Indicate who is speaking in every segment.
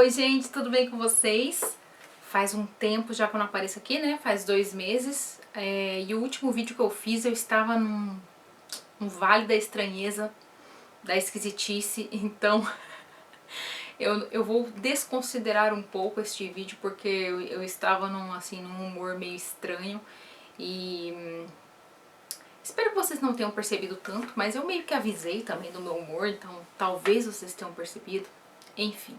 Speaker 1: Oi gente, tudo bem com vocês? Faz um tempo já que eu não apareço aqui, né? Faz 2 meses. E o último vídeo que eu fiz eu estava num vale da estranheza, da esquisitice, então eu vou desconsiderar um pouco este vídeo porque eu estava num humor meio estranho e espero que vocês não tenham percebido tanto, mas eu meio que avisei também do meu humor, então talvez vocês tenham percebido. Enfim.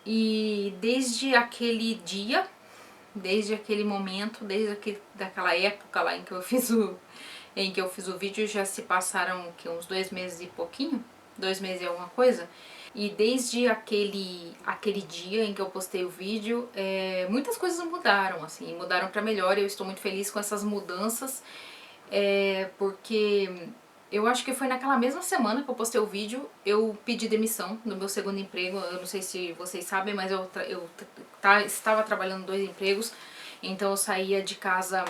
Speaker 1: E desde aquele dia, desde aquele momento, daquela época lá em que eu fiz o vídeo, já se passaram que, uns 2 meses e pouquinho, 2 meses e alguma coisa. E desde aquele dia em que eu postei o vídeo, muitas coisas mudaram, assim, mudaram pra melhor. Eu estou muito feliz com essas mudanças, porque eu acho que foi naquela mesma semana que eu postei o vídeo, eu pedi demissão do meu segundo emprego. Eu não sei se vocês sabem, mas eu estava trabalhando 2 empregos, então eu saía de casa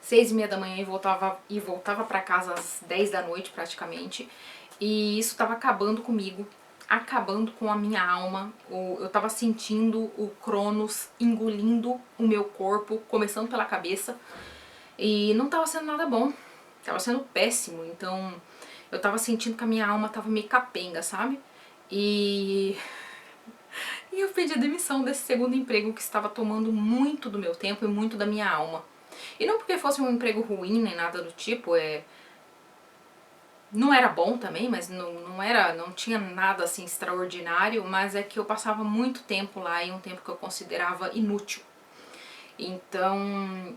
Speaker 1: 6h30 da manhã e voltava pra casa às 10 da noite praticamente. E isso estava acabando comigo, acabando com a minha alma. Eu tava sentindo o Cronos engolindo o meu corpo, começando pela cabeça. E não tava sendo nada bom, tava sendo péssimo. Então eu tava sentindo que a minha alma tava meio capenga, sabe? E eu pedi a demissão desse segundo emprego que estava tomando muito do meu tempo e muito da minha alma. E não porque fosse um emprego ruim nem nada do tipo, não era bom também, mas não tinha nada assim extraordinário, mas é que eu passava muito tempo lá e um tempo que eu considerava inútil. Então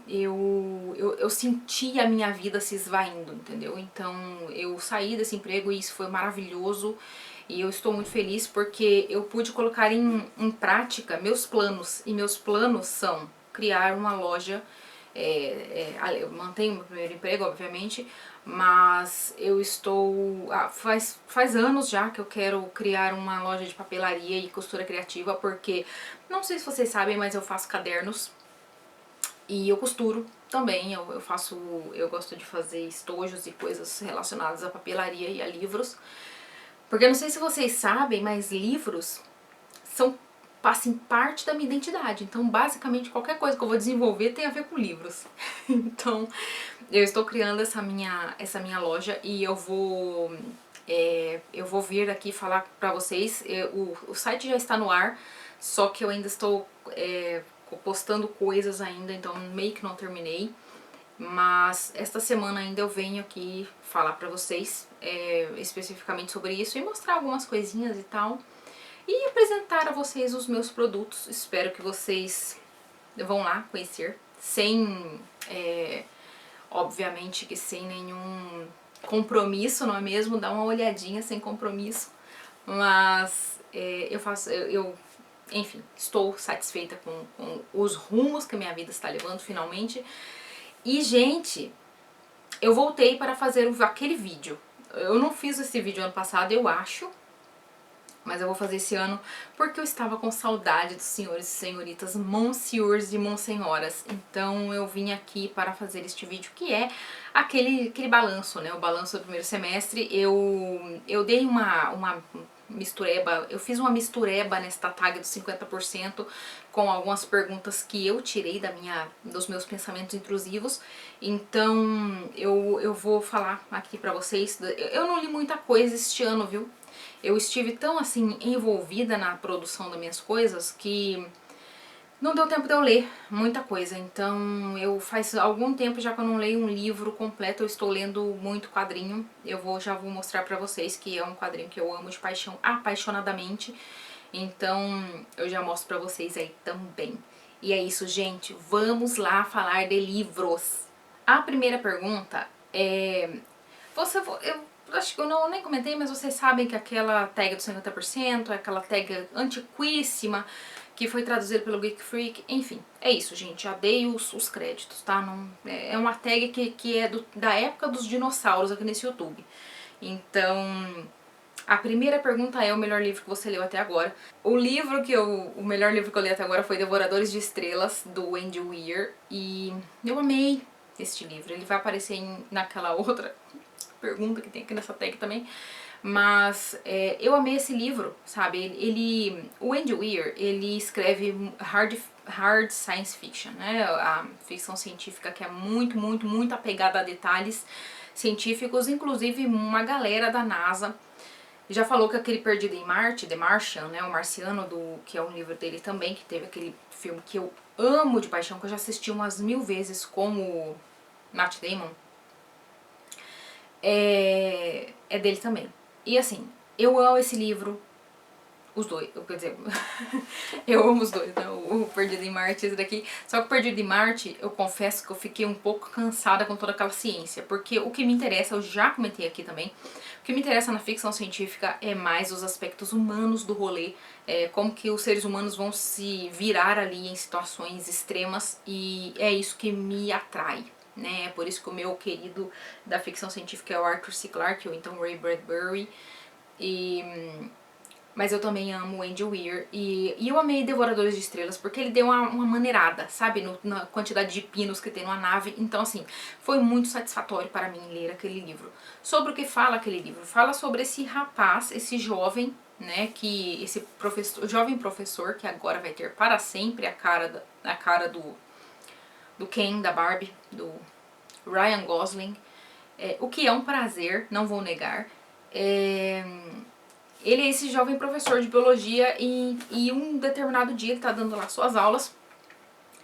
Speaker 1: eu senti a minha vida se esvaindo, entendeu? Então eu saí desse emprego e isso foi maravilhoso. E eu estou muito feliz porque eu pude colocar em prática meus planos. E meus planos são criar uma loja. Eu mantenho meu primeiro emprego, obviamente, mas eu estou... faz anos já que eu quero criar uma loja de papelaria e costura criativa, porque, não sei se vocês sabem, mas eu faço cadernos e eu costuro também. Eu gosto de fazer estojos e coisas relacionadas à papelaria e a livros. Porque eu não sei se vocês sabem, mas livros são assim, parte da minha identidade. Então, basicamente, qualquer coisa que eu vou desenvolver tem a ver com livros. Então, eu estou criando essa minha loja e eu vou vir aqui falar pra vocês. O site já está no ar, só que eu ainda estou postando coisas ainda, então meio que não terminei. Mas esta semana ainda eu venho aqui falar pra vocês especificamente sobre isso e mostrar algumas coisinhas e tal. E apresentar a vocês os meus produtos. Espero que vocês vão lá conhecer, obviamente que sem nenhum compromisso, não é mesmo? Dá uma olhadinha sem compromisso. Mas enfim, estou satisfeita com os rumos que a minha vida está levando finalmente. E, gente, eu voltei para fazer aquele vídeo. Eu não fiz esse vídeo ano passado, eu acho, mas eu vou fazer esse ano porque eu estava com saudade dos senhores e senhoritas, monsieurs e monsenhoras. Então eu vim aqui para fazer este vídeo que é aquele balanço, né? O balanço do primeiro semestre. Eu dei uma mistureba, eu fiz uma mistureba nesta tag dos 50% com algumas perguntas que eu tirei dos meus pensamentos intrusivos. Então eu vou falar aqui pra vocês. Eu não li muita coisa este ano, viu? Eu estive tão assim envolvida na produção das minhas coisas que não deu tempo de eu ler muita coisa. Então faz algum tempo já que eu não leio um livro completo. Eu estou lendo muito quadrinho. Já vou mostrar pra vocês que é um quadrinho que eu amo de paixão, apaixonadamente. Então eu já mostro pra vocês aí também. E é isso, gente, vamos lá falar de livros. A primeira pergunta é... Eu acho que eu nem comentei, mas vocês sabem que aquela tag do 50% é aquela tag antiquíssima que foi traduzida pelo Geek Freak. Enfim, é isso, gente, já dei os créditos, tá? Não, é uma tag que é da época dos dinossauros aqui nesse YouTube. Então, a primeira pergunta é o melhor livro que você leu até agora. O melhor livro que eu li até agora foi Devoradores de Estrelas, do Andy Weir, e eu amei este livro. Ele vai aparecer naquela outra pergunta que tem aqui nessa tag também. Mas eu amei esse livro, sabe? O Andy Weir, ele escreve hard science fiction, né? A ficção científica que é muito, muito, muito apegada a detalhes científicos, inclusive uma galera da NASA já falou que aquele Perdido em Marte, The Martian, né, o Marciano, que é um livro dele também, que teve aquele filme que eu amo de paixão, que eu já assisti umas 1000 vezes com o Matt Damon, é dele também. E assim, eu amo esse livro, os dois, quer dizer, eu amo os dois, né? O Perdido em Marte, esse daqui. Só que o Perdido em Marte, eu confesso que eu fiquei um pouco cansada com toda aquela ciência, porque o que me interessa, eu já comentei aqui também, o que me interessa na ficção científica é mais os aspectos humanos do rolê, como que os seres humanos vão se virar ali em situações extremas, e é isso que me atrai. Né? É por isso que o meu querido da ficção científica é o Arthur C. Clarke, ou então Ray Bradbury, mas eu também amo o Andy Weir. E eu amei Devoradores de Estrelas porque ele deu uma maneirada, sabe? Na quantidade de pinos que tem numa nave. Então, assim, foi muito satisfatório para mim ler aquele livro. Sobre o que fala aquele livro? Fala sobre esse rapaz, esse jovem, né? Esse jovem professor que agora vai ter para sempre a cara do Ken, da Barbie, do Ryan Gosling. O que é um prazer, não vou negar. Ele é esse jovem professor de biologia e um determinado dia ele está dando lá suas aulas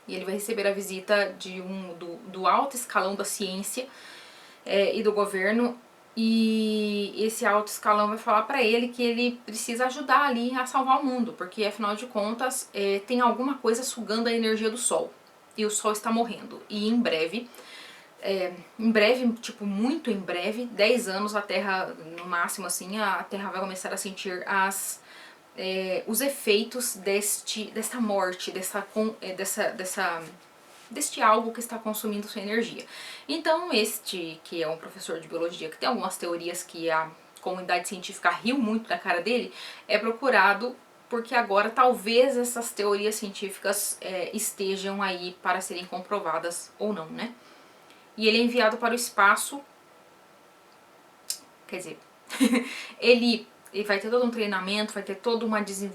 Speaker 1: e ele vai receber a visita do alto escalão da ciência e do governo, e esse alto escalão vai falar para ele que ele precisa ajudar ali a salvar o mundo, porque afinal de contas tem alguma coisa sugando a energia do Sol e o Sol está morrendo, e em breve, tipo muito em breve, 10 anos a Terra, no máximo assim, a Terra vai começar a sentir os efeitos desta morte, deste algo que está consumindo sua energia. Então este, que é um professor de biologia, que tem algumas teorias que a comunidade científica riu muito da cara dele, é procurado porque agora talvez essas teorias científicas estejam aí para serem comprovadas ou não, né? E ele é enviado para o espaço, quer dizer, ele vai ter todo um treinamento, vai ter todo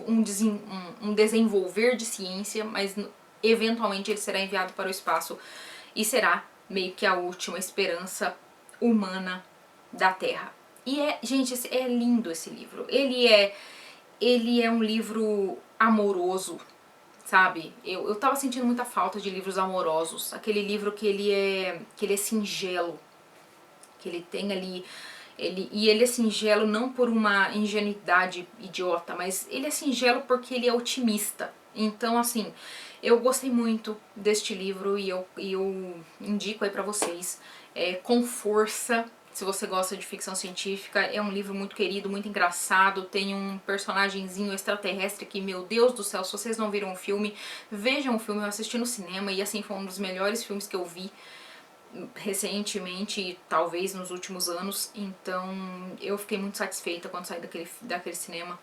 Speaker 1: um desenvolver de ciência, mas eventualmente ele será enviado para o espaço e será meio que a última esperança humana da Terra. E gente, é lindo esse livro. Ele é um livro amoroso, sabe? Eu tava sentindo muita falta de livros amorosos. Aquele livro que ele é singelo, que ele tem ali... ele é singelo não por uma ingenuidade idiota, mas ele é singelo porque ele é otimista. Então, assim, eu gostei muito deste livro e eu indico aí pra vocês com força. Se você gosta de ficção científica, é um livro muito querido, muito engraçado, tem um personagemzinho extraterrestre que, meu Deus do céu, se vocês não viram o filme, vejam o filme, eu assisti no cinema e assim foi um dos melhores filmes que eu vi recentemente e talvez nos últimos anos, então eu fiquei muito satisfeita quando saí daquele cinema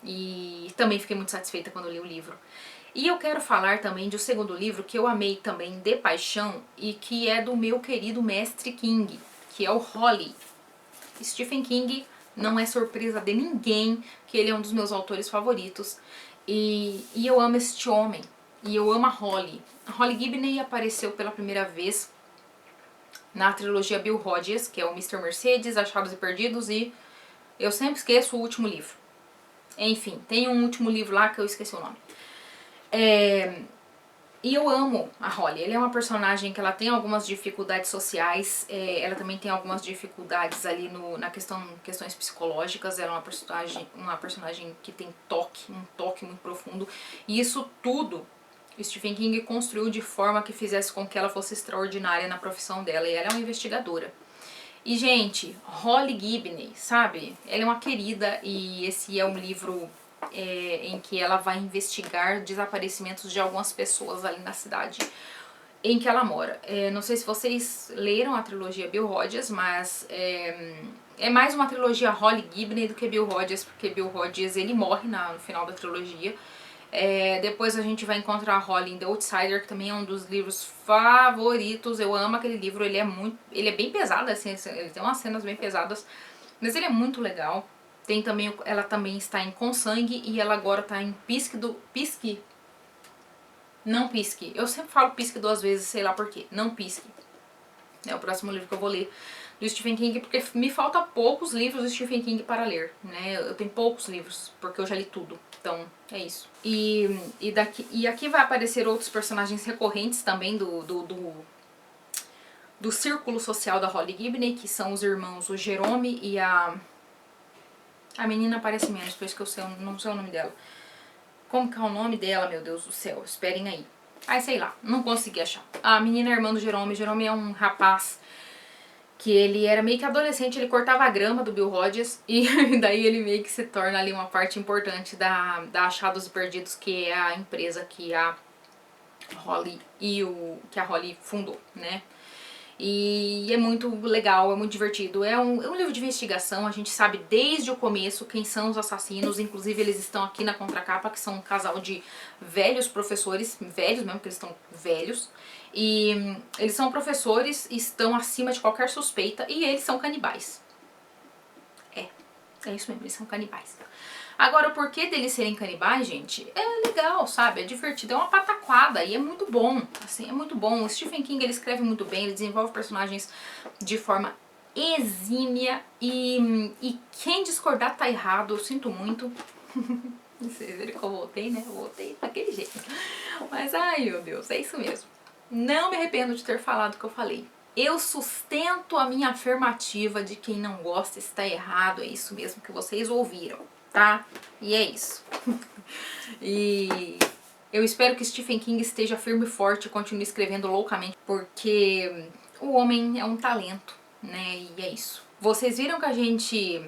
Speaker 1: e também fiquei muito satisfeita quando li o livro. E eu quero falar também de um segundo livro que eu amei também de paixão e que é do meu querido mestre King, que é o Holly. Stephen King, não é surpresa de ninguém que ele é um dos meus autores favoritos, e eu amo este homem, e eu amo a Holly. A Holly Gibney apareceu pela primeira vez na trilogia Bill Hodges, que é o Mr. Mercedes, Achados e Perdidos, e eu sempre esqueço o último livro. Enfim, tem um último livro lá que eu esqueci o nome. E eu amo a Holly. Ela é uma personagem que ela tem algumas dificuldades sociais, ela também tem algumas dificuldades ali questões psicológicas. Ela é uma personagem que tem um toque muito profundo. E isso tudo Stephen King construiu de forma que fizesse com que ela fosse extraordinária na profissão dela, e ela é uma investigadora. E, gente, Holly Gibney, sabe? Ela é uma querida e esse é um livro em que ela vai investigar desaparecimentos de algumas pessoas ali na cidade em que ela mora. Não sei se vocês leram a trilogia Bill Hodges, mas é mais uma trilogia Holly Gibney do que Bill Hodges, porque Bill Hodges ele morre no final da trilogia. Depois a gente vai encontrar a Holly em The Outsider, que também é um dos livros favoritos. Eu amo aquele livro, ele é bem pesado, assim, ele tem umas cenas bem pesadas, mas ele é muito legal. Tem também, ela também está em Com Sangue e ela agora está em Pisque. Não Pisque. Eu sempre falo Pisque duas vezes, sei lá por quê. Não Pisque. É o próximo livro que eu vou ler do Stephen King, porque me falta poucos livros do Stephen King para ler, né? Eu tenho poucos livros, porque eu já li tudo. Então, é isso. E aqui vai aparecer outros personagens recorrentes também do círculo social da Holly Gibney, que são os irmãos, o Jerome e a menina aparece menos, por isso que eu não sei o nome dela. Como que é o nome dela, meu Deus do céu? Esperem aí. Ai, sei lá, não consegui achar. A menina é irmã do Jerome. Jerome é um rapaz que ele era meio que adolescente, ele cortava a grama do Bill Hodges e daí ele meio que se torna ali uma parte importante da Achados e Perdidos, que é a empresa que a Holly fundou, né? E é muito legal, é muito divertido. É um livro de investigação, a gente sabe desde o começo quem são os assassinos. Inclusive eles estão aqui na contracapa, que são um casal de velhos professores, velhos mesmo, que eles estão velhos. E eles são professores, estão acima de qualquer suspeita e eles são canibais. É isso mesmo, eles são canibais. Agora, o porquê deles serem canibais, gente, é legal, sabe? É divertido, é uma pataquada e é muito bom, assim, é muito bom. O Stephen King, ele escreve muito bem, ele desenvolve personagens de forma exímia e quem discordar tá errado, eu sinto muito. Vocês viram que eu voltei, né? Eu voltei daquele jeito. Mas, ai, meu Deus, é isso mesmo. Não me arrependo de ter falado o que eu falei. Eu sustento a minha afirmativa de quem não gosta está errado, é isso mesmo que vocês ouviram, tá? E é isso. E eu espero que Stephen King esteja firme e forte e continue escrevendo loucamente, porque o homem é um talento, né? E é isso. Vocês viram que a gente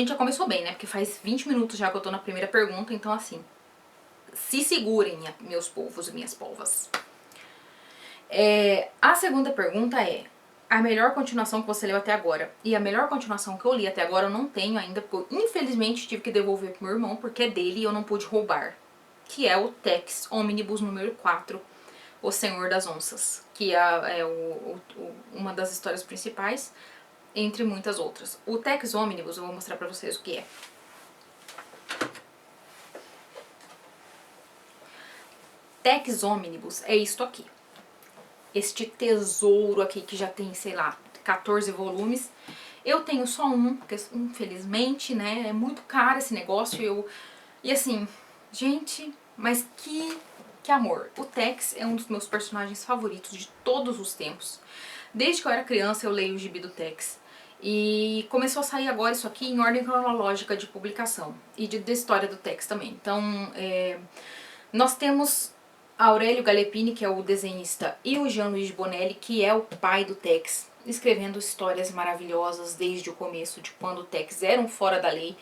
Speaker 1: já começou bem, né? Porque faz 20 minutos já que eu tô na primeira pergunta, então assim, se segurem, meus povos e minhas polvas. A segunda pergunta é a melhor continuação que você leu até agora. E a melhor continuação que eu li até agora eu não tenho ainda, porque eu infelizmente tive que devolver pro meu irmão, porque é dele e eu não pude roubar. Que é o Tex Omnibus número 4, O Senhor das Onças. Que é uma das histórias principais, entre muitas outras. O Tex Omnibus, eu vou mostrar pra vocês o que é. Tex Omnibus é isto aqui. Este tesouro aqui que já tem, sei lá, 14 volumes. Eu tenho só um, porque infelizmente, né, é muito caro esse negócio. E assim, gente, mas que amor. O Tex é um dos meus personagens favoritos de todos os tempos. Desde que eu era criança eu leio o gibi do Tex. E começou a sair agora isso aqui em ordem cronológica de publicação. E de história do Tex também. Então, nós temos Aurélio Galepini, que é o desenhista, e o Jean-Louis Bonelli, que é o pai do Tex, escrevendo histórias maravilhosas desde o começo, de quando o Tex era um fora da lei.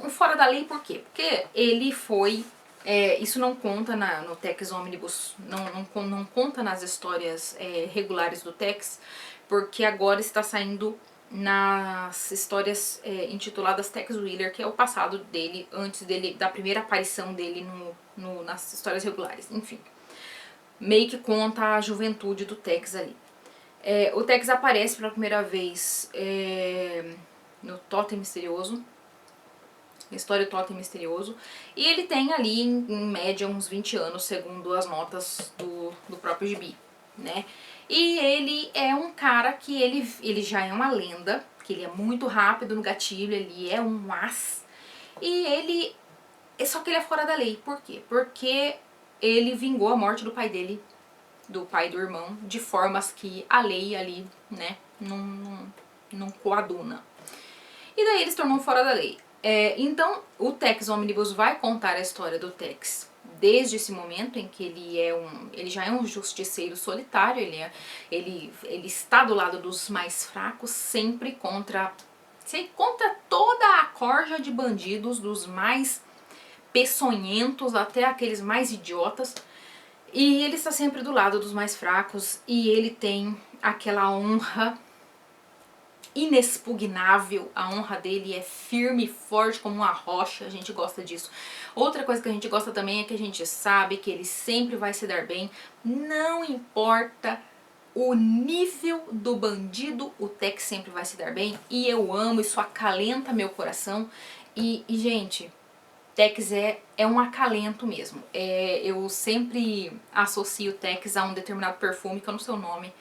Speaker 1: Um fora da lei por quê? Porque ele foi... isso não conta no Tex Omnibus, não conta nas histórias regulares do Tex, porque agora está saindo nas histórias intituladas Tex Wheeler, que é o passado dele, antes da primeira aparição dele nas histórias regulares, enfim. Meio que conta a juventude do Tex ali. O Tex aparece pela primeira vez no Totem Misterioso, na história do Totem Misterioso, e ele tem ali, em média, uns 20 anos, segundo as notas do próprio gibi, né? E ele é um cara que ele já é uma lenda, que ele é muito rápido no gatilho, ele é um as, e só que ele é fora da lei. Por quê? Porque ele vingou a morte do pai dele, do pai do irmão, de formas que a lei ali, né, não coaduna. E daí ele se tornou fora da lei. Então, o Tex Omnibus vai contar a história do Tex desde esse momento em que ele já é um justiceiro solitário, ele está do lado dos mais fracos, sempre contra toda a corja de bandidos, dos mais peçonhentos até aqueles mais idiotas, e ele está sempre do lado dos mais fracos, e ele tem aquela honra inexpugnável. A honra dele é firme e forte como uma rocha, a gente gosta disso. Outra coisa que a gente gosta também é que a gente sabe que ele sempre vai se dar bem, não importa o nível do bandido, o Tex sempre vai se dar bem. E eu amo, isso acalenta meu coração. E gente, Tex é um acalento mesmo. Eu sempre associo Tex a um determinado perfume, que eu não sei o nome.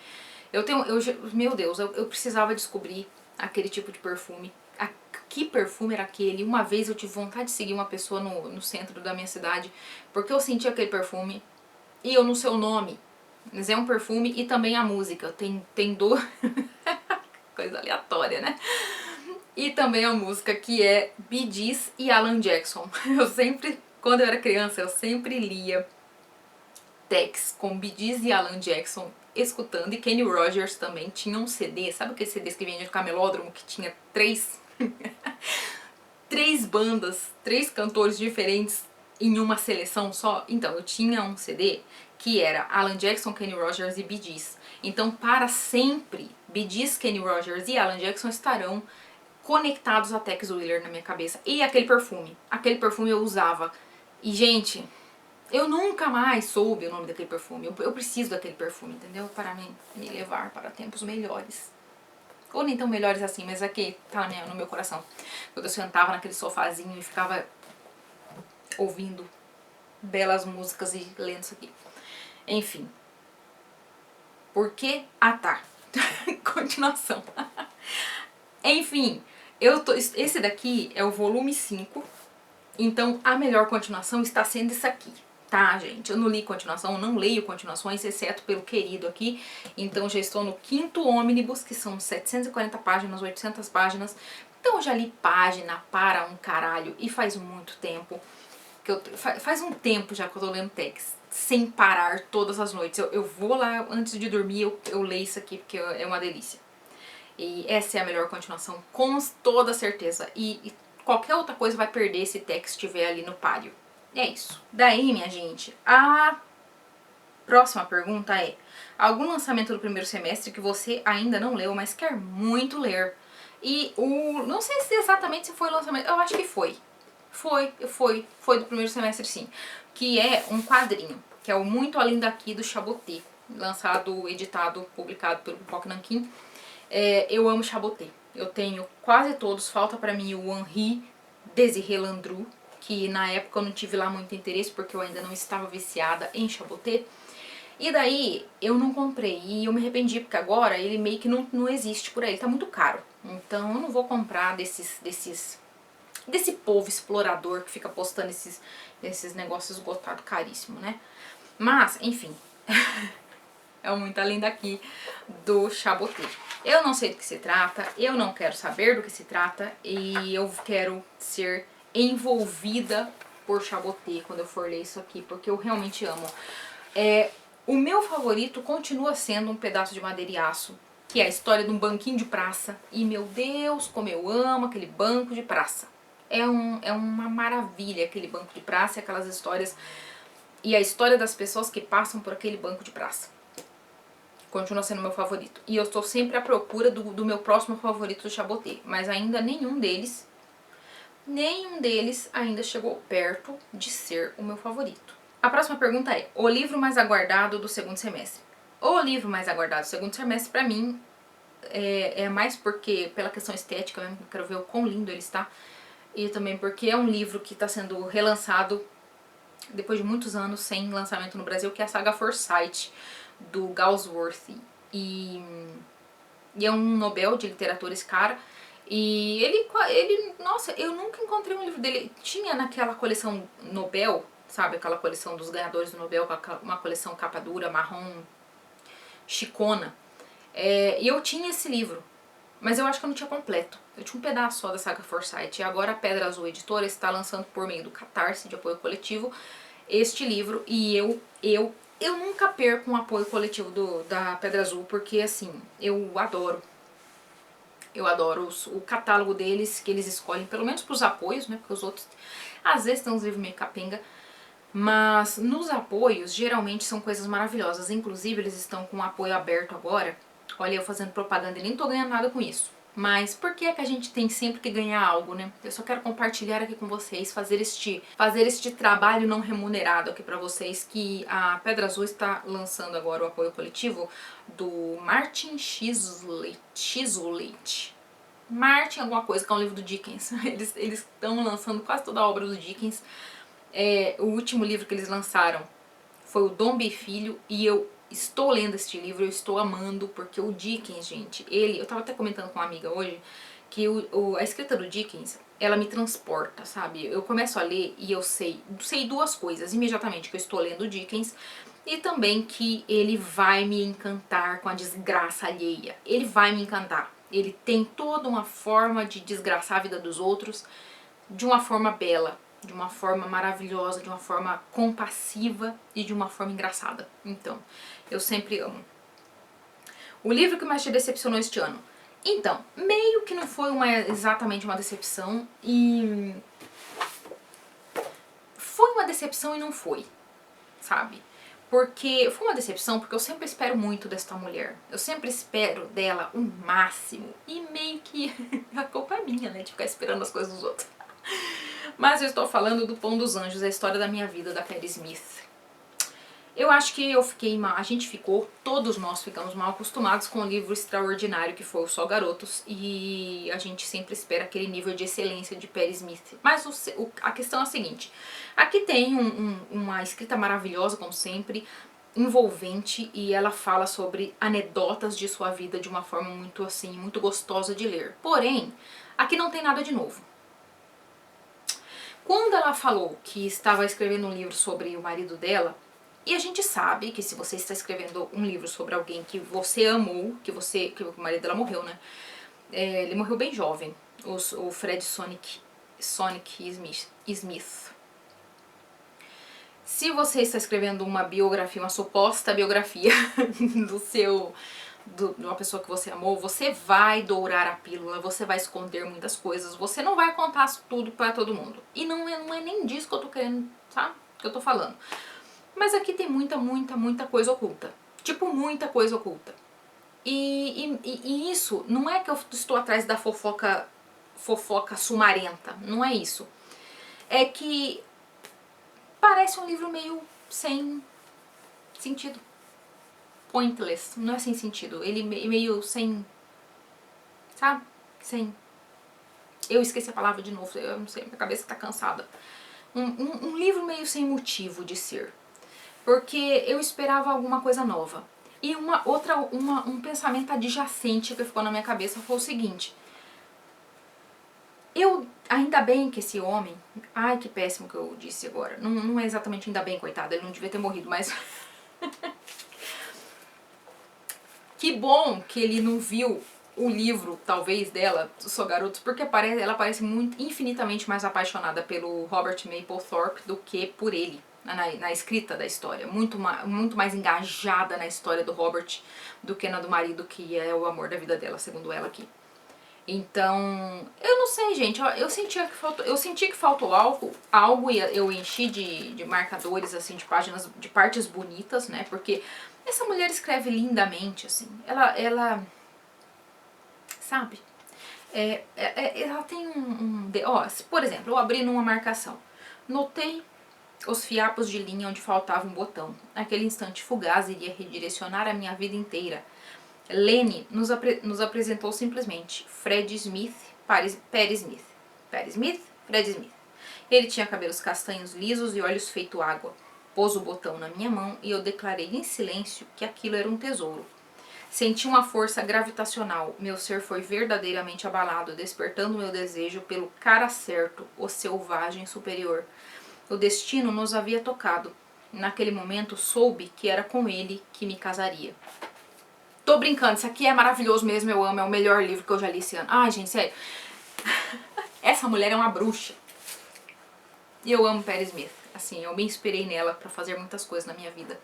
Speaker 1: Meu Deus, eu precisava descobrir aquele tipo de perfume. Que perfume era aquele? Uma vez eu tive vontade de seguir uma pessoa no centro da minha cidade, porque eu senti aquele perfume e eu não sei o nome. Mas é um perfume e também a música. Tem dor. Coisa aleatória, né? E também a música que é Bee Gees e Alan Jackson. Quando eu era criança, eu sempre lia Tex com Bee Gees e Alan Jackson escutando. E Kenny Rogers também tinha um CD. Sabe aqueles CDs que vendia de camelódromo que tinha três bandas, 3 cantores diferentes em uma seleção só? Então, eu tinha um CD que era Alan Jackson, Kenny Rogers e Bee Gees. Então, para sempre, Bee Gees, Kenny Rogers e Alan Jackson estarão conectados a Tex Willer na minha cabeça. E aquele perfume eu usava. E, gente, eu nunca mais soube o nome daquele perfume. Eu preciso daquele perfume, entendeu? Para me levar para tempos melhores. Ou nem tão melhores assim, mas aqui tá no meu coração. Quando eu sentava naquele sofazinho e ficava ouvindo belas músicas e lendo isso aqui. Enfim. Por que? Ah, tá. Continuação. Enfim, esse daqui é o volume 5. Então a melhor continuação está sendo isso aqui. Tá, gente? Eu não li continuação, eu não leio continuações, exceto pelo querido aqui. Então já estou no 5º ônibus, que são 740 páginas, 800 páginas. Então eu já li página para um caralho e faz muito tempo. Faz um tempo já que eu tô lendo Tex, sem parar todas as noites. Eu vou lá, antes de dormir, eu leio isso aqui, porque é uma delícia. E essa é a melhor continuação, com toda certeza. E qualquer outra coisa vai perder se Tex estiver ali no páreo. É isso. Daí, minha gente, a próxima pergunta é: algum lançamento do primeiro semestre que você ainda não leu, mas quer muito ler? E não sei se exatamente se foi lançamento, eu acho que foi. Foi do primeiro semestre, sim. Que é um quadrinho, que é o Muito Além Daqui, do Chaboté. Lançado, editado, publicado pelo Pipoca Nanquim. Eu amo Chaboté. Eu tenho quase todos. Falta pra mim o Henri Désiré Landru, que na época eu não tive lá muito interesse, porque eu ainda não estava viciada em Chaboté. E daí eu não comprei, e eu me arrependi, porque agora ele meio que não existe por aí, ele tá muito caro. Então eu não vou comprar desse povo explorador que fica postando esses negócios esgotados caríssimo, né? Mas, enfim, é o Muito Além Daqui, do Chaboté. Eu não sei do que se trata, eu não quero saber do que se trata, e eu quero ser envolvida por Chaboté quando eu for ler isso aqui, porque eu realmente amo. O meu favorito continua sendo Um Pedaço de Madeira e Aço, que é a história de um banquinho de praça. E meu Deus, como eu amo aquele banco de praça. É uma maravilha aquele banco de praça e aquelas histórias. E a história das pessoas que passam por aquele banco de praça. Continua sendo meu favorito. E eu estou sempre à procura do meu próximo favorito do Chaboté. Mas ainda nenhum deles ainda chegou perto de ser o meu favorito. A próxima pergunta é: o livro mais aguardado do segundo semestre? O livro mais aguardado do segundo semestre, pra mim, é mais porque, pela questão estética mesmo, eu quero ver o quão lindo ele está. E também porque é um livro que está sendo relançado depois de muitos anos sem lançamento no Brasil, que é a saga Forsyth, do Galsworthy. E é um Nobel de literatura esse cara. E ele, nossa, eu nunca encontrei um livro dele. Tinha naquela coleção Nobel, sabe, aquela coleção dos ganhadores do Nobel, uma coleção capa dura, marrom, chicona. E eu tinha esse livro, mas eu acho que eu não tinha completo. Eu tinha um pedaço só da saga Forsyth. E agora a Pedra Azul Editora está lançando por meio do Catarse, de apoio coletivo, este livro. E eu nunca perco um apoio coletivo da Pedra Azul, porque assim, eu adoro o catálogo deles, que eles escolhem, pelo menos pros apoios, né? Porque os outros, às vezes, tem uns livros meio capenga. Mas nos apoios, geralmente são coisas maravilhosas. Inclusive, eles estão com um apoio aberto agora. Olha, eu fazendo propaganda e nem tô ganhando nada com isso. Mas por que é que a gente tem sempre que ganhar algo, né? Eu só quero compartilhar aqui com vocês, fazer este trabalho não remunerado aqui pra vocês, que a Pedra Azul está lançando agora o apoio coletivo do Martin Chuzzlewit. Martin alguma coisa, que é um livro do Dickens. Eles estão lançando quase toda a obra do Dickens. O último livro que eles lançaram foi o Dombey Filho, e eu estou lendo este livro, eu estou amando, porque o Dickens, gente, eu tava até comentando com uma amiga hoje, que a escrita do Dickens, ela me transporta, sabe? Eu começo a ler e eu sei duas coisas imediatamente, que eu estou lendo o Dickens, e também que ele vai me encantar com a desgraça alheia. Ele vai me encantar. Ele tem toda uma forma de desgraçar a vida dos outros de uma forma bela, de uma forma maravilhosa, de uma forma compassiva e de uma forma engraçada. Então, eu sempre amo. O livro que mais te decepcionou este ano? Então, meio que não foi exatamente uma decepção, e foi uma decepção e não foi, sabe? Porque foi uma decepção porque eu sempre espero muito desta mulher. Eu sempre espero dela o máximo. E meio que a culpa é minha, né? De ficar esperando as coisas dos outros. Mas eu estou falando do Pão dos Anjos, a história da minha vida, da Patti Smith. Eu acho que eu fiquei mal, todos nós ficamos mal acostumados com o livro extraordinário que foi o Só Garotos, e a gente sempre espera aquele nível de excelência de Patti Smith. Mas a questão é a seguinte, aqui tem uma escrita maravilhosa, como sempre, envolvente, e ela fala sobre anedotas de sua vida de uma forma muito assim, muito gostosa de ler. Porém, aqui não tem nada de novo. Quando ela falou que estava escrevendo um livro sobre o marido dela, e a gente sabe que se você está escrevendo um livro sobre alguém que você amou, que o marido dela morreu, né? Ele morreu bem jovem, o Fred Sonic Smith. Se você está escrevendo uma biografia, uma suposta biografia de uma pessoa que você amou, você vai dourar a pílula, você vai esconder muitas coisas, você não vai contar tudo pra todo mundo. E não é nem disso que eu tô querendo, sabe? Que eu tô falando. Mas aqui tem muita coisa oculta. Tipo, muita coisa oculta. E isso não é que eu estou atrás da fofoca sumarenta. Não é isso. É que parece um livro meio sem sentido. Pointless. Não é sem sentido. Ele meio sem... Sabe? Sem... Eu esqueci a palavra de novo. Eu não sei, minha cabeça tá cansada. Um livro meio sem motivo de ser. Porque eu esperava alguma coisa nova. E um pensamento adjacente que ficou na minha cabeça foi o seguinte. Ainda bem que esse homem... Ai, que péssimo que eu disse agora. Não é exatamente ainda bem, coitado. Ele não devia ter morrido, mas... Que bom que ele não viu o livro, talvez, dela, Só Garotos, porque ela parece infinitamente mais apaixonada pelo Robert Mapplethorpe do que por ele. Na escrita da história, muito mais engajada na história do Robert do que na do marido, que é o amor da vida dela, segundo ela aqui. Então, eu não sei, gente, eu senti que faltou algo, e eu enchi de marcadores, assim, de páginas, de partes bonitas, né, porque essa mulher escreve lindamente, assim, ela sabe, ela tem por exemplo, eu abri numa marcação, notei os fiapos de linha onde faltava um botão. Aquele instante fugaz iria redirecionar a minha vida inteira. Lene nos apresentou simplesmente Fred Smith, Patti Smith. Patti Smith, Fred Smith. Ele tinha cabelos castanhos lisos e olhos feito água. Pôs o botão na minha mão e eu declarei em silêncio que aquilo era um tesouro. Senti uma força gravitacional. Meu ser foi verdadeiramente abalado, despertando meu desejo pelo cara certo, o selvagem superior. O destino nos havia tocado. Naquele momento soube que era com ele que me casaria. Tô brincando, isso aqui é maravilhoso mesmo, eu amo, é o melhor livro que eu já li esse ano. Ai, gente, sério. Essa mulher é uma bruxa. E eu amo Patti Smith. Assim, eu me inspirei nela pra fazer muitas coisas na minha vida.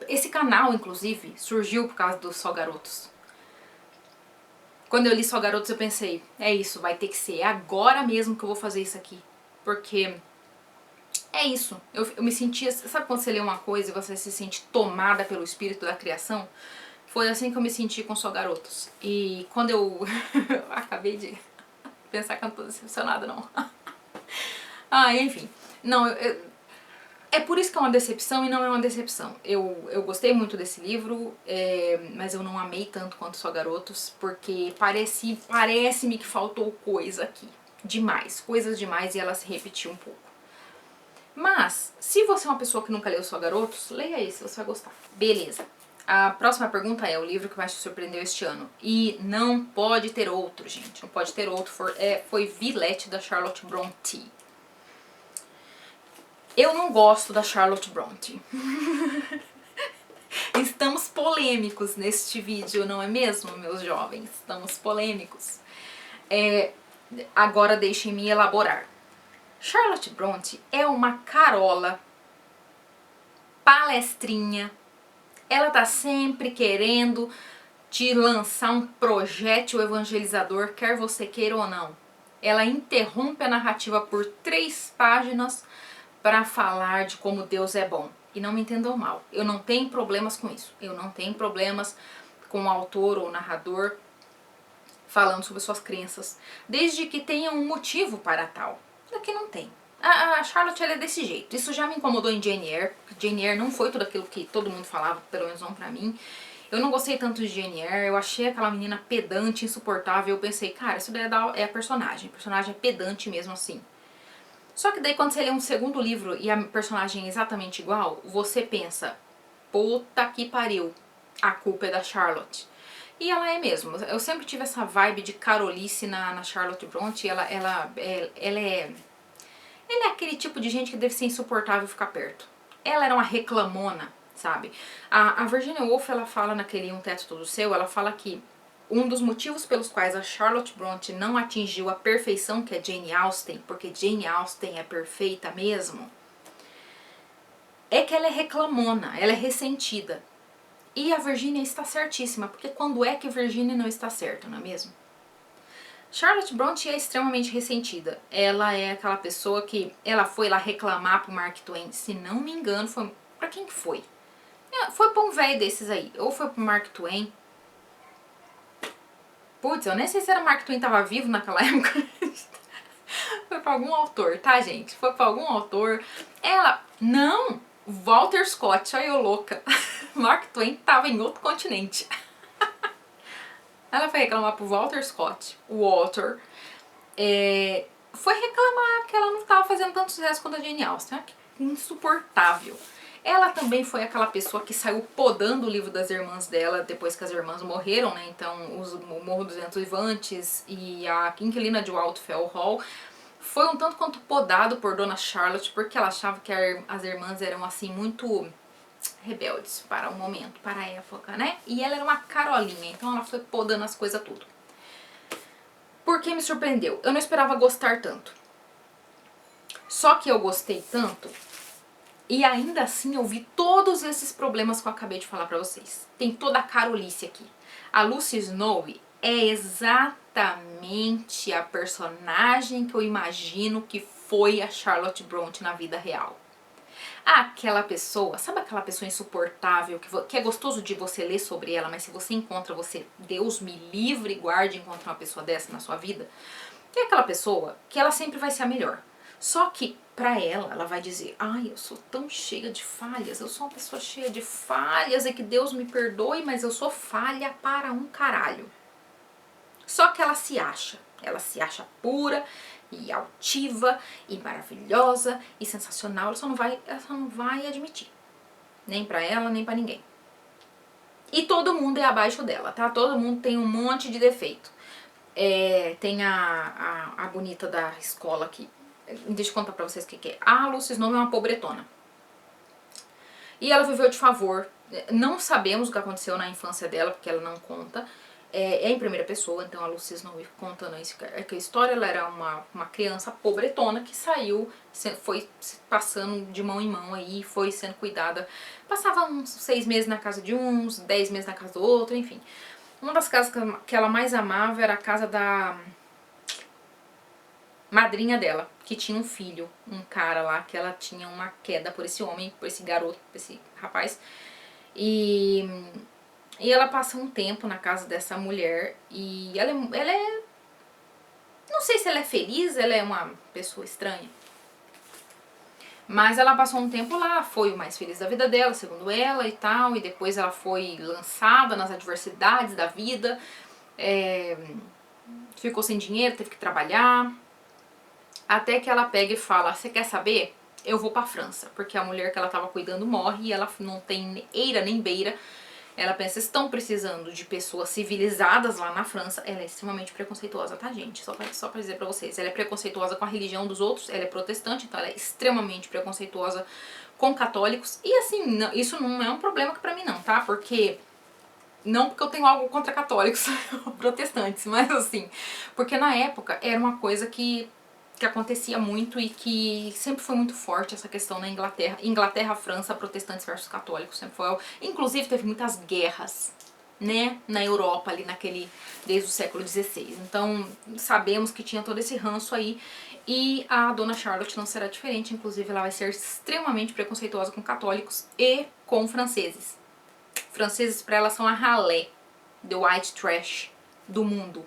Speaker 1: Esse canal, inclusive, surgiu por causa do Só Garotos. Quando eu li Só Garotos, eu pensei, é isso, vai ter que ser agora mesmo que eu vou fazer isso aqui. Porque... é isso, eu me sentia, sabe quando você lê uma coisa e você se sente tomada pelo espírito da criação? Foi assim que eu me senti com Só Garotos. E quando eu acabei de pensar que eu não tô decepcionada, não. Enfim. Não, é por isso que é uma decepção e não é uma decepção. Eu gostei muito desse livro, mas eu não amei tanto quanto Só Garotos, porque parece-me que faltou coisa aqui. Demais, coisas demais, e ela se repetiu um pouco. Mas, se você é uma pessoa que nunca leu Só Garotos, leia esse, você vai gostar. Beleza. A próxima pergunta é o livro que mais te surpreendeu este ano. E não pode ter outro, gente. Não pode ter outro. Foi Villette, da Charlotte Brontë. Eu não gosto da Charlotte Brontë. Estamos polêmicos neste vídeo, não é mesmo, meus jovens? Estamos polêmicos. Agora deixem-me elaborar. Charlotte Brontë é uma carola, palestrinha. Ela tá sempre querendo te lançar um projétil evangelizador, quer você queira ou não. Ela interrompe a narrativa por 3 páginas para falar de como Deus é bom. E não me entendam mal, eu não tenho problemas com isso. Eu não tenho problemas com o autor ou o narrador falando sobre suas crenças, desde que tenha um motivo para tal. Aqui não tem. A Charlotte, ela é desse jeito. Isso já me incomodou em Jane Eyre, porque Jane Eyre não foi tudo aquilo que todo mundo falava, pelo menos não pra mim. Eu não gostei tanto de Jane Eyre, eu achei aquela menina pedante, insuportável. Eu pensei, cara, isso daí é a personagem. A personagem é pedante mesmo assim. Só que daí quando você lê um segundo livro e a personagem é exatamente igual, você pensa, puta que pariu, a culpa é da Charlotte. E ela é mesmo. Eu sempre tive essa vibe de carolice na Charlotte Brontë. Ela é aquele tipo de gente que deve ser insuportável ficar perto. Ela era uma reclamona, sabe? A Virginia Woolf, ela fala naquele Um Teto Todo Seu, ela fala que um dos motivos pelos quais a Charlotte Brontë não atingiu a perfeição que é Jane Austen, porque Jane Austen é perfeita mesmo, é que ela é reclamona, ela é ressentida. E a Virginia está certíssima, porque quando é que Virginia não está certa, não é mesmo? Charlotte Brontë é extremamente ressentida. Ela é aquela pessoa que ela foi lá reclamar pro Mark Twain, se não me engano, foi pra quem que foi? Foi pra um velho desses aí, ou foi pro Mark Twain. Putz, eu nem sei se era Mark Twain tava vivo naquela época. Foi pra algum autor, tá, gente? Foi pra algum autor. Ela, não, Walter Scott, olha eu louca. Mark Twain tava em outro continente. Ela foi reclamar pro Walter Scott, o author, foi reclamar que ela não estava fazendo tanto sucesso quanto a Jane Austen. Insuportável. Ela também foi aquela pessoa que saiu podando o livro das irmãs dela depois que as irmãs morreram, né? Então, o Morro dos Ventos Vivantes e a Inquilina de Wildfell Hall foi um tanto quanto podado por Dona Charlotte, porque ela achava que as irmãs eram assim muito rebeldes para o momento, para a época, né? E ela era uma carolinha, então ela foi podando as coisas tudo. Por que me surpreendeu? Eu não esperava gostar tanto. Só que eu gostei tanto e ainda assim eu vi todos esses problemas que eu acabei de falar pra vocês. Tem toda a carolice aqui. A Lucy Snowy é exatamente a personagem que eu imagino que foi a Charlotte Brontë na vida real. Aquela pessoa, sabe aquela pessoa insuportável, que é gostoso de você ler sobre ela, mas se você encontra, Deus me livre e guarde, encontrar uma pessoa dessa na sua vida, é aquela pessoa que ela sempre vai ser a melhor. Só que pra ela vai dizer, ai, eu sou tão cheia de falhas, eu sou uma pessoa cheia de falhas, e que Deus me perdoe, mas eu sou falha para um caralho. Só que ela se acha pura e altiva e maravilhosa e sensacional, ela só não vai admitir. Nem pra ela, nem pra ninguém. E todo mundo é abaixo dela, tá? Todo mundo tem um monte de defeito. Tem a bonita da escola aqui. Deixa eu contar pra vocês o que é. A Lucy Snowy é uma pobretona. E ela viveu de favor. Não sabemos o que aconteceu na infância dela, porque ela não conta. É em primeira pessoa, então a Lucy Snowy contando isso, que a história, ela era uma criança pobretona que saiu, foi passando de mão em mão aí, foi sendo cuidada, passava uns 6 meses na casa de uns, 10 meses na casa do outro, enfim. Uma das casas que ela mais amava era a casa da madrinha dela, que tinha um filho, um cara lá, que ela tinha uma queda por esse homem, por esse garoto, por esse rapaz, e E ela passa um tempo na casa dessa mulher e ela é, não sei se ela é feliz, ela é uma pessoa estranha. Mas ela passou um tempo lá, foi o mais feliz da vida dela, segundo ela e tal, e depois ela foi lançada nas adversidades da vida, ficou sem dinheiro, teve que trabalhar, até que ela pega e fala, você quer saber? Eu vou pra França, porque a mulher que ela tava cuidando morre e ela não tem eira nem beira. Ela pensa, estão precisando de pessoas civilizadas lá na França. Ela é extremamente preconceituosa, tá, gente? Só pra dizer pra vocês. Ela é preconceituosa com a religião dos outros, ela é protestante, então ela é extremamente preconceituosa com católicos. E assim, não, isso não é um problema pra mim não, tá? Porque... Não porque eu tenho algo contra católicos ou protestantes, mas assim... Porque na época era uma coisa que acontecia muito e que sempre foi muito forte essa questão na Inglaterra. Inglaterra, França, protestantes versus católicos sempre foi. Inclusive teve muitas guerras, né, na Europa ali desde o século XVI. Então sabemos que tinha todo esse ranço aí e a Dona Charlotte não será diferente. Inclusive ela vai ser extremamente preconceituosa com católicos e com franceses. Franceses para ela são a ralé, the white trash do mundo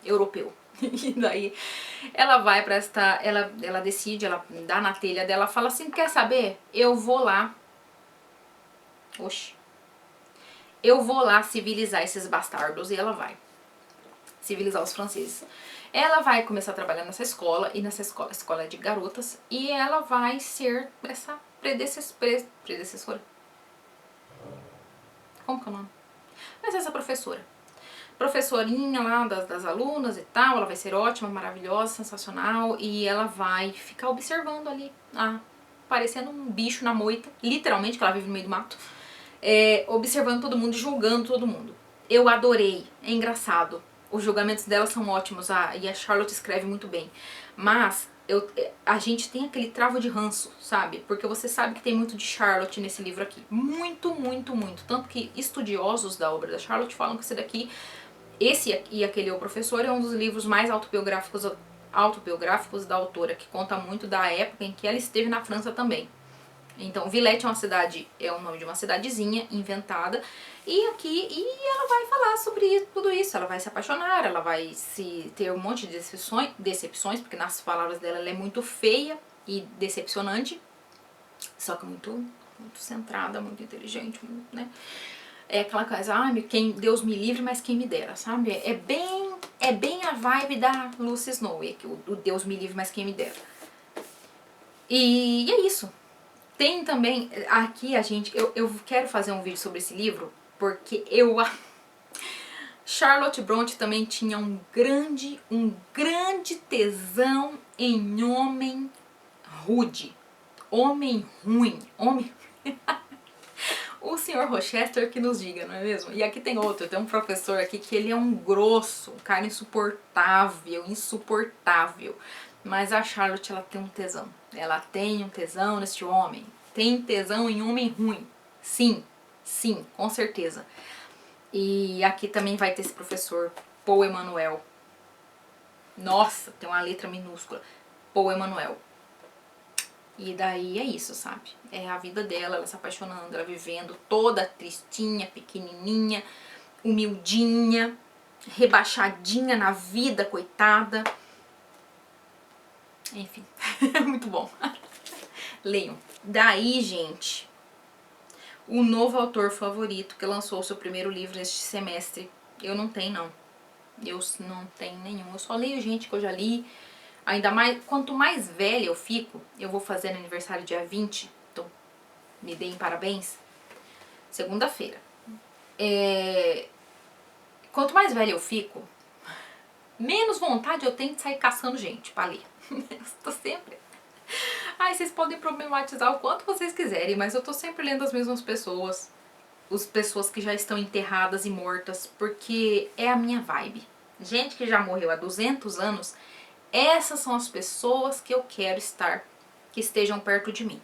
Speaker 1: europeu. E daí ela vai pra ela decide, ela dá na telha dela, fala assim, quer saber? Eu vou lá, eu vou lá civilizar esses bastardos. E ela vai civilizar os franceses. Ela vai começar a trabalhar nessa escola, e nessa escola, a escola é de garotas, e ela vai ser essa predecessora. Como que é o nome? Vai ser essa professorinha lá das alunas e tal, ela vai ser ótima, maravilhosa, sensacional, e ela vai ficar observando ali, parecendo um bicho na moita, literalmente, que ela vive no meio do mato, observando todo mundo, julgando todo mundo. Eu adorei, é engraçado, os julgamentos dela são ótimos, e a Charlotte escreve muito bem, mas a gente tem aquele travo de ranço, sabe? Porque você sabe que tem muito de Charlotte nesse livro aqui. Muito, muito, muito. Tanto que estudiosos da obra da Charlotte falam que esse e aquele O Professor é um dos livros mais autobiográficos da autora, que conta muito da época em que ela esteve na França também. Então, Villette é o nome de uma cidadezinha inventada, e ela vai falar sobre tudo isso, ela vai se apaixonar, ela vai ter um monte de decepções, porque nas palavras dela ela é muito feia e decepcionante, só que muito centrada, muito inteligente, né? É aquela coisa, Deus me livre, mas quem me dera, sabe? É bem a vibe da Lucy Snow, o Deus me livre, mas quem me dera. E é isso. Tem também, aqui eu quero fazer um vídeo sobre esse livro, porque Charlotte Brontë também tinha um grande tesão em homem rude, homem ruim, o Sr. Rochester que nos diga, não é mesmo? E aqui tem um professor aqui que ele é um grosso, um cara insuportável. Mas a Charlotte, ela tem um tesão. Ela tem um tesão nesse homem. Tem tesão em homem ruim. Sim, com certeza. E aqui também vai ter esse professor, Paul Emanuel. Nossa, tem uma letra minúscula. Paul Emanuel. E daí é isso, sabe? É a vida dela, ela se apaixonando, ela vivendo toda tristinha, pequenininha, humildinha, rebaixadinha na vida, coitada. Enfim, muito bom. Leiam. Daí, gente, o novo autor favorito que lançou o seu primeiro livro neste semestre, eu não tenho não. Eu não tenho nenhum. Eu só leio gente que eu já li. Ainda mais, quanto mais velha eu fico, eu vou fazer no aniversário dia 20, então me deem parabéns, segunda-feira. Quanto mais velha eu fico, menos vontade eu tenho de sair caçando gente pra ler. Eu tô sempre... vocês podem problematizar o quanto vocês quiserem, mas eu tô sempre lendo as mesmas pessoas, as pessoas que já estão enterradas e mortas, porque é a minha vibe. Gente que já morreu há 200 anos, essas são as pessoas que eu quero que estejam perto de mim.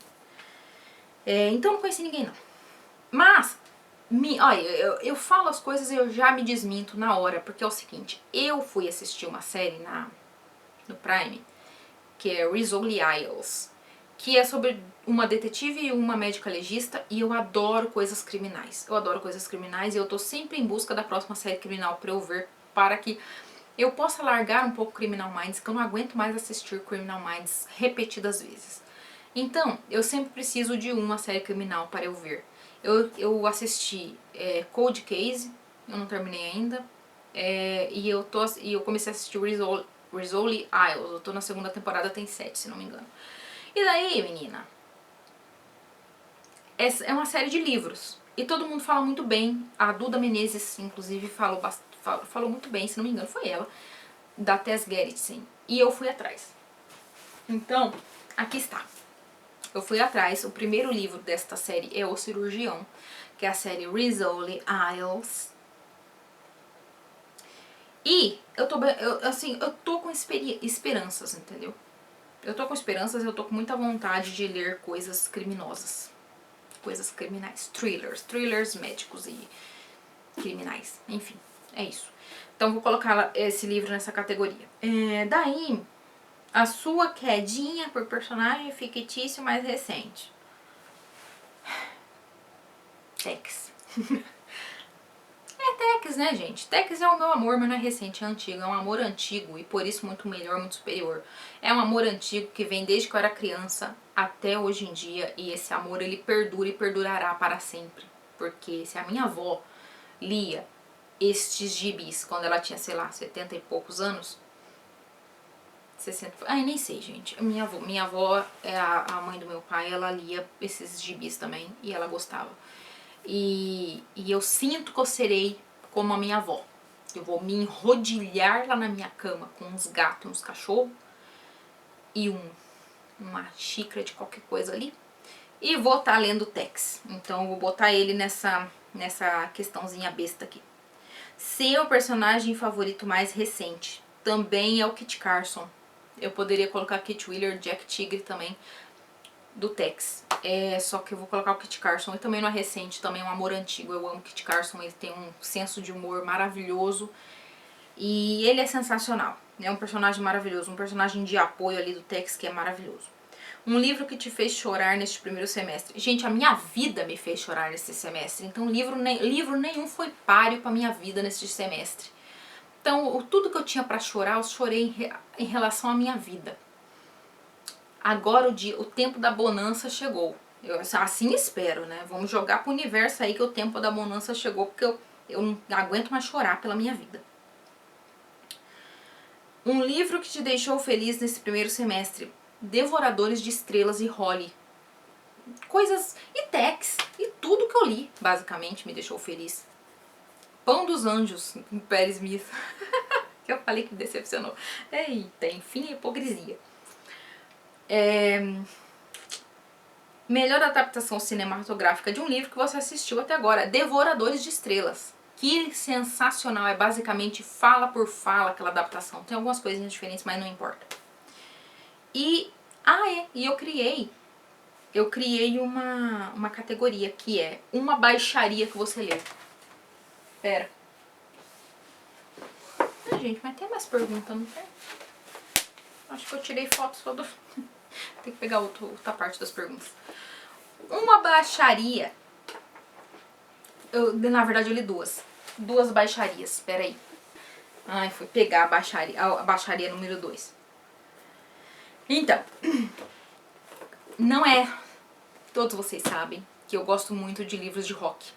Speaker 1: Então não conheci ninguém não. Mas, olha, eu falo as coisas e eu já me desminto na hora, porque é o seguinte, eu fui assistir uma série no Prime, que é Rizzoli Isles. que é sobre uma detetive e uma médica legista, e eu adoro coisas criminais. Eu adoro coisas criminais e eu tô sempre em busca da próxima série criminal pra eu ver, para que eu possa largar um pouco Criminal Minds, que eu não aguento mais assistir Criminal Minds repetidas vezes. Então, eu sempre preciso de uma série criminal para eu ver. Eu assisti Cold Case, eu não terminei ainda, e eu comecei a assistir Rizzoli Isles, eu tô na segunda temporada, tem 7, se não me engano. E daí, menina, é uma série de livros. E todo mundo fala muito bem. A Duda Menezes, inclusive, falou muito bem, se não me engano, foi ela, da Tess Gerritsen. E eu fui atrás. Então, aqui está. Eu fui atrás. O primeiro livro desta série é O Cirurgião, que é a série Rizzoli Isles. E eu tô com esperanças, entendeu? Eu tô com esperanças, eu tô com muita vontade de ler coisas criminosas. Coisas criminais. Thrillers médicos e criminais. Enfim, é isso. Então vou colocar esse livro nessa categoria. Daí, a sua quedinha por personagem fictício mais recente. Tex. Tex, né, gente? Tex é o meu amor, mas não é recente, é antigo. É um amor antigo e por isso muito melhor, muito superior. É um amor antigo que vem desde que eu era criança até hoje em dia. E esse amor, ele perdura e perdurará para sempre. Porque se a minha avó lia estes gibis quando ela tinha, sei lá, 70 e poucos anos... 60... Ai, nem sei, gente. Minha avó é a mãe do meu pai, ela lia esses gibis também e ela gostava. E eu sinto que eu serei como a minha avó. Eu vou me enrodilhar lá na minha cama com uns gatos, uns cachorros e uma xícara de qualquer coisa ali. E vou estar lendo Tex. Então eu vou botar ele nessa questãozinha besta aqui. Seu personagem favorito mais recente também é o Kit Carson. Eu poderia colocar Kit Wheeler, Jack Tigre também, do Tex. Só que eu vou colocar o Kit Carson, e também não é recente, também é um amor antigo. Eu amo Kit Carson, ele tem um senso de humor maravilhoso. E ele é sensacional. É um personagem maravilhoso, um personagem de apoio ali do Tex que é maravilhoso. Um livro que te fez chorar neste primeiro semestre. Gente, a minha vida me fez chorar nesse semestre. Então livro nenhum foi páreo pra minha vida neste semestre. Então tudo que eu tinha pra chorar, eu chorei em relação à minha vida. Agora o tempo da bonança chegou. Eu assim espero, né? Vamos jogar pro universo aí que o tempo da bonança chegou, porque eu não aguento mais chorar pela minha vida. Um livro que te deixou feliz nesse primeiro semestre. Devoradores de Estrelas e Holly. Coisas... E Tex. E tudo que eu li, basicamente, me deixou feliz. Pão dos Anjos, Perry Smith. Que eu falei que me decepcionou. Eita, enfim, hipocrisia. Melhor adaptação cinematográfica de um livro que você assistiu até agora. Devoradores de Estrelas. Que sensacional. É basicamente fala por fala aquela adaptação. Tem algumas coisinhas diferentes, mas não importa. E eu criei uma categoria que é uma baixaria que você lê. Pera. Gente, mas tem mais perguntas, não tem? Acho que eu tirei foto só do... Tem que pegar outra parte das perguntas. Uma baixaria. Na verdade eu li duas. Duas baixarias, peraí. Ai, fui pegar a baixaria número 2. Então, não é... Todos vocês sabem que eu gosto muito de livros de rock.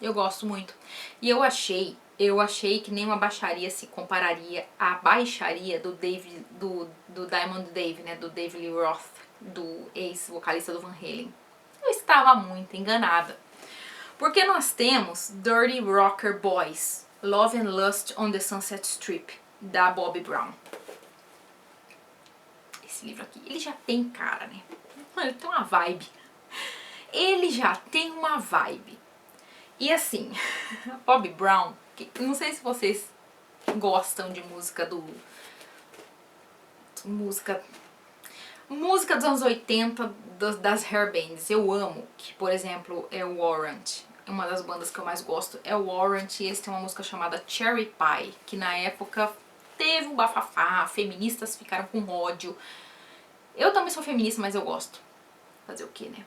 Speaker 1: Eu gosto muito. E eu achei que nenhuma baixaria se compararia à baixaria do Diamond Dave, né? Do Dave Lee Roth, do ex-vocalista do Van Halen. Eu estava muito enganada. Porque nós temos Dirty Rocker Boys, Love and Lust on the Sunset Strip, da Bobby Brown. Esse livro aqui, ele já tem cara, né? Ele tem uma vibe. Ele já tem uma vibe. E assim, Bobby Brown, não sei se vocês gostam de música música dos anos 80 das hair bands. Eu amo, que por exemplo é o Warrant. Uma das bandas que eu mais gosto é o Warrant, e eles têm uma música chamada Cherry Pie, que na época teve um bafafá, feministas ficaram com ódio. Eu também sou feminista, mas eu gosto. fazer o quê, né?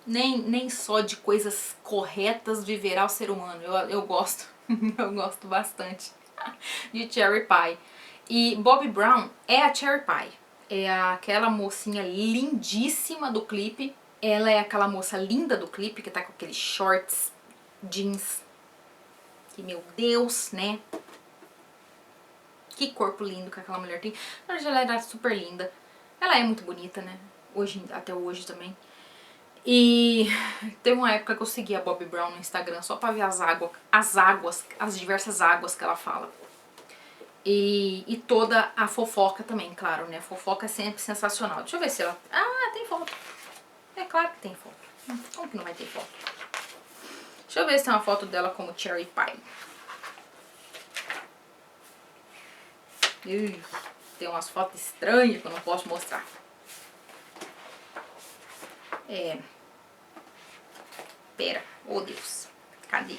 Speaker 1: Nem só de coisas corretas viverá o ser humano. Eu gosto, eu gosto bastante de Cherry Pie. E Bobbi Brown é a Cherry Pie. É aquela mocinha lindíssima do clipe. Ela é aquela moça linda do clipe que tá com aqueles shorts, jeans. Que, meu Deus, né? Que corpo lindo que aquela mulher tem. Ela era super linda. Ela é muito bonita, né? Hoje, até hoje também. E teve uma época que eu segui a Bobbi Brown no Instagram só pra ver as diversas águas que ela fala. E toda a fofoca também, claro, né? A fofoca é sempre sensacional. Deixa eu ver se ela... Ah, tem foto. É claro que tem foto. Como que não vai ter foto? Deixa eu ver se tem uma foto dela como Cherry Pie. Tem umas fotos estranhas que eu não posso mostrar. Pera, oh Deus. Cadê?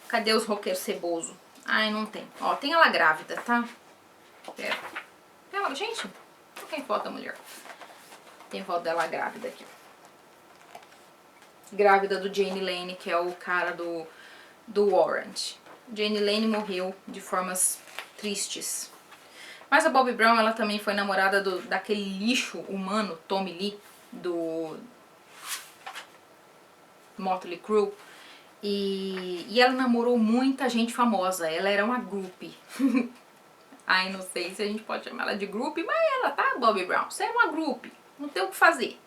Speaker 1: Cadê os roqueiros ceboso? Ai, não tem. Ó, tem ela grávida, tá? Pera. Ela, gente, não tem foto da mulher. Tem foto dela grávida aqui. Grávida do Jani Lane, que é o cara do Orange. Jani Lane morreu de formas tristes. Mas a Bobbi Brown, ela também foi namorada daquele lixo humano, Tommy Lee, do Motley Crue. E ela namorou muita gente famosa. Ela era uma groupie. Ai, não sei se a gente pode chamar ela de groupie, mas ela tá, Bobbi Brown. Você é uma groupie. Não tem o que fazer.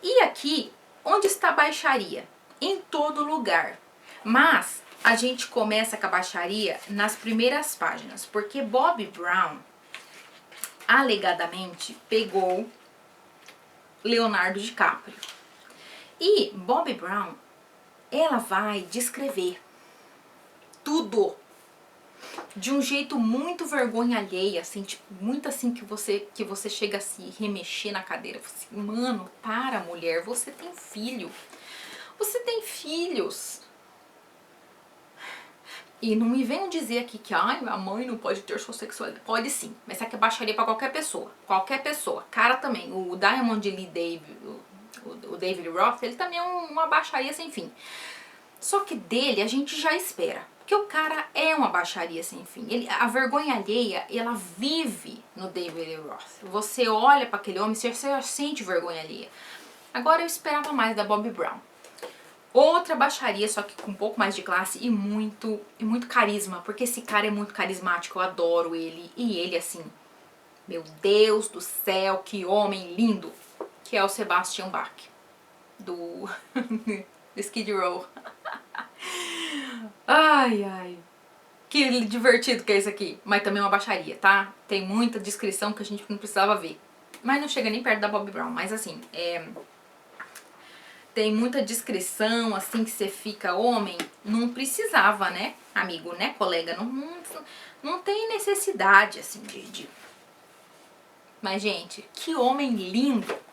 Speaker 1: E aqui, onde está a baixaria? Em todo lugar. Mas a gente começa com a baixaria nas primeiras páginas. Porque Bobbi Brown, alegadamente, pegou Leonardo DiCaprio. E Bobbi Brown, ela vai descrever tudo de um jeito muito vergonha alheia, assim, tipo, muito assim que você chega a se remexer na cadeira. Você, mano, para, mulher, você tem filho. Você tem filhos. E não me venham dizer aqui que ai, a mãe não pode ter sua sexualidade. Pode sim, mas isso aqui é baixaria pra qualquer pessoa. Qualquer pessoa. Cara também. O Diamond Lee David, o David Roth, ele também é uma baixaria sem fim. Só que dele a gente já espera. Porque o cara é uma baixaria sem fim. A vergonha alheia, ela vive no David Roth. Você olha pra aquele homem, você já sente vergonha alheia. Agora eu esperava mais da Bobbi Brown. Outra baixaria, só que com um pouco mais de classe e muito carisma. Porque esse cara é muito carismático, eu adoro ele. E ele, assim, meu Deus do céu, que homem lindo. Que é o Sebastian Bach, do Skid Row. Ai, ai. Que divertido que é isso aqui. Mas também é uma baixaria, tá? Tem muita descrição que a gente não precisava ver. Mas não chega nem perto da Bobbi Brown. Mas assim, tem muita descrição, assim, que você fica, homem, não precisava, né, amigo, né, colega? Não tem necessidade, assim, de... Mas, gente, que homem lindo.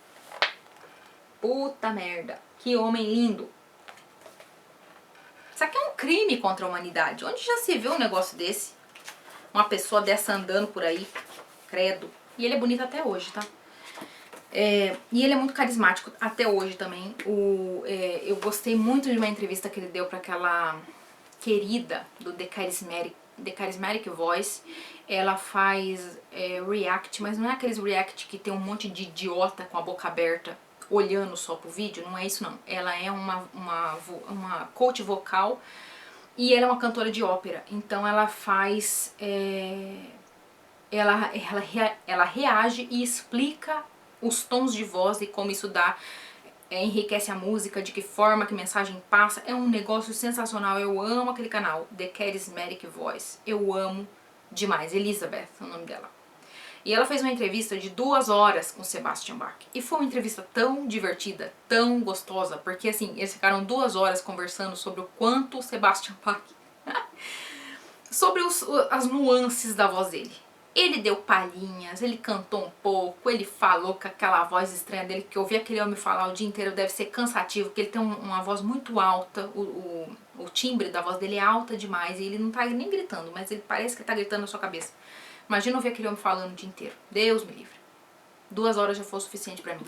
Speaker 1: Puta merda. Que homem lindo. Isso aqui é um crime contra a humanidade. Onde já se viu um negócio desse? Uma pessoa dessa andando por aí. Credo. E ele é bonito até hoje, tá? E ele é muito carismático até hoje também. Eu gostei muito de uma entrevista que ele deu pra aquela querida do The Charismatic Voice. Ela faz react, mas não é aqueles react que tem um monte de idiota com a boca aberta olhando só pro vídeo, não é isso não. Ela é uma coach vocal e ela é uma cantora de ópera. Então ela faz... ela reage e explica os tons de voz e como isso enriquece a música, de que forma que a mensagem passa. É um negócio sensacional. Eu amo aquele canal, The Charismatic Voice. Eu amo demais. Elizabeth é o nome dela. E ela fez uma entrevista de 2 horas com Sebastian Bach. E foi uma entrevista tão divertida, tão gostosa, porque assim, eles ficaram 2 horas conversando sobre o quanto o Sebastian Bach... sobre as nuances da voz dele. Ele deu palhinhas, ele cantou um pouco, ele falou com aquela voz estranha dele, que eu ouvi aquele homem falar o dia inteiro deve ser cansativo, porque ele tem uma voz muito alta, o timbre da voz dele é alta demais, e ele não tá nem gritando, mas ele parece que tá gritando na sua cabeça. Imagina ouvir aquele homem falando o dia inteiro. Deus me livre. 2 horas já foi o suficiente pra mim.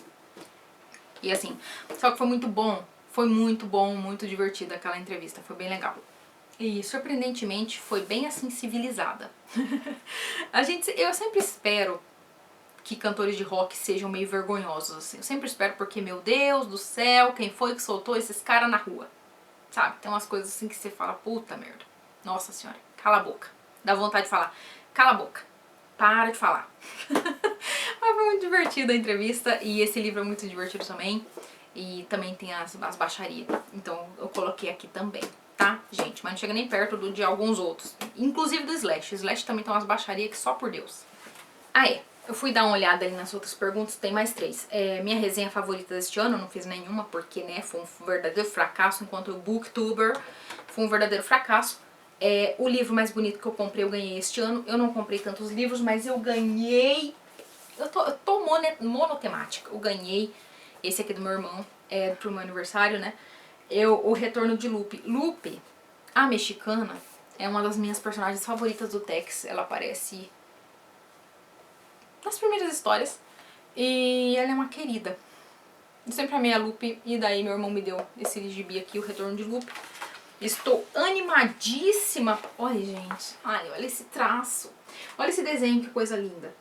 Speaker 1: E assim, só que foi muito bom, muito divertida aquela entrevista, foi bem legal. E surpreendentemente foi bem assim civilizada. Eu sempre espero que cantores de rock sejam meio vergonhosos, assim. Eu sempre espero porque, meu Deus do céu, quem foi que soltou esses caras na rua? Sabe? Tem umas coisas assim que você fala, puta merda. Nossa senhora, cala a boca. Dá vontade de falar, cala a boca. Para de falar. Mas foi muito divertida a entrevista e esse livro é muito divertido também. E também tem as baixarias. Então eu coloquei aqui também, tá, gente? Mas não chega nem perto de alguns outros. Inclusive do Slash. O Slash também tem umas baixarias que só por Deus. Ah, é. Eu fui dar uma olhada ali nas outras perguntas, tem mais 3. Minha resenha favorita deste ano, eu não fiz nenhuma porque, né, foi um verdadeiro fracasso, enquanto o Booktuber foi um verdadeiro fracasso. O livro mais bonito que eu comprei, eu ganhei este ano. Eu não comprei tantos livros, mas eu ganhei... Eu tô monotemática. Eu ganhei esse aqui do meu irmão, pro meu aniversário, né? O Retorno de Lupe. Lupe, a mexicana, é uma das minhas personagens favoritas do Tex. Ela aparece nas primeiras histórias. E ela é uma querida. Eu sempre amei a Lupe e daí meu irmão me deu esse gibi aqui, o Retorno de Lupe. Estou animadíssima. Olha, gente. Ai, olha esse traço. Olha esse desenho, que coisa linda.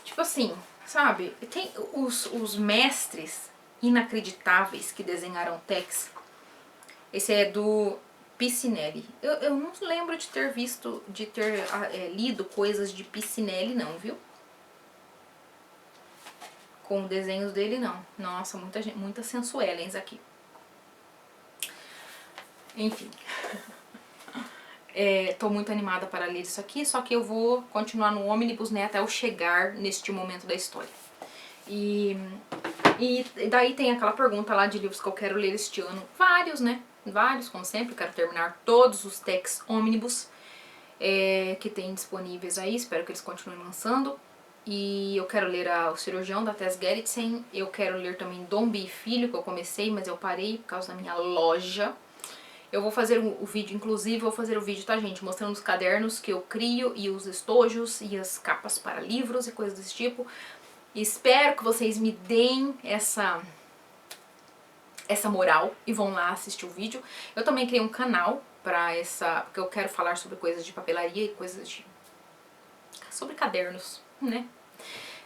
Speaker 1: Tipo assim, sabe? Tem os mestres inacreditáveis que desenharam Tex. Esse é do Piscinelli. Eu não lembro de ter lido coisas de Piscinelli não, viu? Com desenhos dele não. Nossa, muita sensuelens aqui. Enfim. Tô muito animada para ler isso aqui, só que eu vou continuar no ônibus, né, até eu chegar neste momento da história. E daí tem aquela pergunta lá de livros que eu quero ler este ano. Vários, né? Vários, como sempre. Eu quero terminar todos os Tex Omnibus que tem disponíveis aí. Espero que eles continuem lançando. E eu quero ler O Cirurgião, da Tess Gerritsen. Eu quero ler também Dombey e Filho, que eu comecei, mas eu parei por causa da minha loja. Eu vou fazer o vídeo, inclusive, vou fazer o vídeo, tá, gente? Mostrando os cadernos que eu crio e os estojos e as capas para livros e coisas desse tipo. E espero que vocês me deem essa moral e vão lá assistir o vídeo. Eu também criei um canal porque eu quero falar sobre coisas de papelaria e coisas sobre cadernos, né?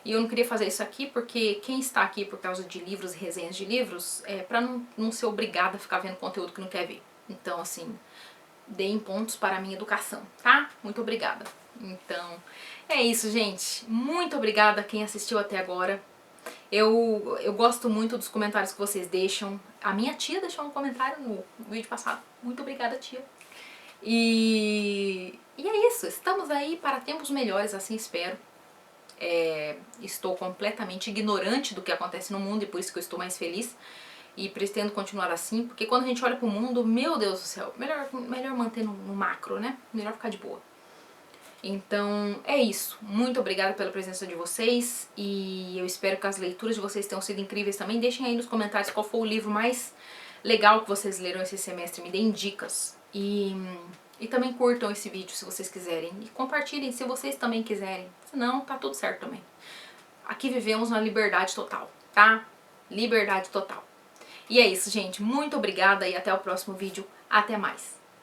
Speaker 1: E eu não queria fazer isso aqui porque quem está aqui por causa de livros e resenhas de livros pra não ser obrigada a ficar vendo conteúdo que não quer ver. Então, assim, deem pontos para a minha educação, tá? Muito obrigada. Então, é isso, gente. Muito obrigada a quem assistiu até agora. Eu gosto muito dos comentários que vocês deixam. A minha tia deixou um comentário no vídeo passado. Muito obrigada, tia. E é isso. Estamos aí para tempos melhores, assim espero. Estou completamente ignorante do que acontece no mundo e por isso que eu estou mais feliz. E pretendo continuar assim, porque quando a gente olha pro mundo, meu Deus do céu, melhor manter no macro, né? Melhor ficar de boa. Então é isso. Muito obrigada pela presença de vocês e eu espero que as leituras de vocês tenham sido incríveis também. Deixem aí nos comentários qual foi o livro mais legal que vocês leram esse semestre. Me deem dicas. E também curtam esse vídeo se vocês quiserem. E compartilhem se vocês também quiserem. Se não, tá tudo certo também. Aqui vivemos na liberdade total, tá? Liberdade total. E é isso, gente. Muito obrigada e até o próximo vídeo. Até mais.